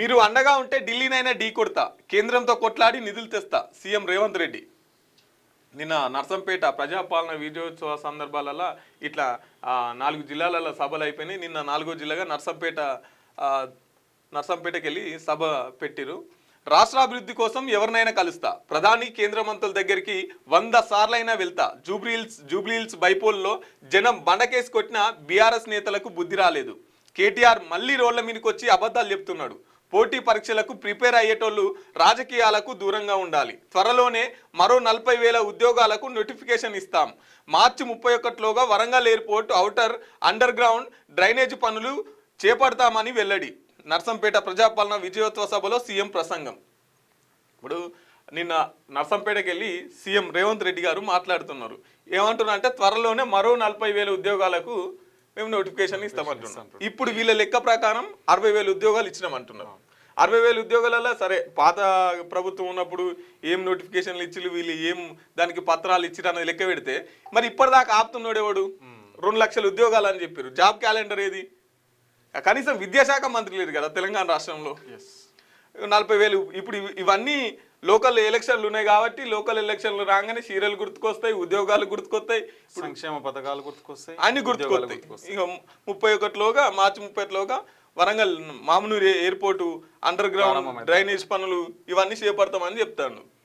మీరు అండగా ఉంటే ఢిల్లీనైనా ఢీ కొడతా, కేంద్రంతో కొట్లాడి నిధులు తెస్తా సీఎం రేవంత్ రెడ్డి. నిన్న నర్సంపేట ప్రజాపాలన విజయోత్సవ సందర్భాలలో ఇట్లా 4 జిల్లాలలో సభలు అయిపోయినాయి. నిన్న 4వ జిల్లాగా నర్సంపేటకి వెళ్ళి సభ పెట్టిరు. రాష్ట్రాభివృద్ధి కోసం ఎవరినైనా కలుస్తా, ప్రధాని కేంద్ర మంత్రుల దగ్గరికి 100 సార్లైనా వెళ్తా. జూబ్లీహిల్స్ బైపోల్లో జనం బండకేసి కొట్టిన బీఆర్ఎస్ నేతలకు బుద్ధి రాలేదు. కేటీఆర్ మళ్ళీ రోడ్ల మీదకి వచ్చి అబద్ధాలు చెప్తున్నాడు. పోటీ పరీక్షలకు ప్రిపేర్ అయ్యేటోళ్ళు రాజకీయాలకు దూరంగా ఉండాలి. త్వరలోనే మరో 40,000 ఉద్యోగాలకు నోటిఫికేషన్ ఇస్తాం. మార్చి 31లోగా Warangal airport outer under ground drainage పనులు చేపడతామని వెల్లడి. నర్సంపేట ప్రజాపాలన విజయోత్సవ సభలో సీఎం ప్రసంగం. ఇప్పుడు నిన్న నర్సంపేటకి వెళ్ళి సీఎం రేవంత్ రెడ్డి గారు మాట్లాడుతున్నారు. ఏమంటున్నారు అంటే త్వరలోనే మరో 40,000 ఉద్యోగాలకు మేము నోటిఫికేషన్ ఇస్తామంటున్నాం. ఇప్పుడు వీళ్ళ లెక్క ప్రకారం 60,000 ఉద్యోగాలు ఇచ్చినామంటున్నారు. 60,000 ఉద్యోగాలలో సరే పాత ప్రభుత్వం ఉన్నప్పుడు ఏం నోటిఫికేషన్లు ఇచ్చి వీళ్ళు ఏం దానికి పత్రాలు ఇచ్చిరు అన్నది లెక్క పెడితే మరి ఇప్పటిదాకా ఆపుతున్నాడు ఎవడు? 2 లక్షల ఉద్యోగాలు అని చెప్పారు. జాబ్ క్యాలెండర్ ఏది? కనీసం విద్యాశాఖ మంత్రి లేరు కదా తెలంగాణ రాష్ట్రంలో. 40,000 ఇప్పుడు ఇవన్నీ లోకల్ ఎలక్షన్లు ఉన్నాయి కాబట్టి లోకల్ ఎలక్షన్లు రాగానే చీరలు గుర్తుకొస్తాయి, ఉద్యోగాలు గుర్తుకొస్తాయి, సంక్షేమ పథకాలు గుర్తుకొస్తాయి, అన్ని గుర్తుకొస్తాయి. ఇక 31లోగా మార్చి 31లోగా Warangal Mamnoor airport under ground drainage పనులు ఇవన్నీ చేపడతామని చెప్తాను.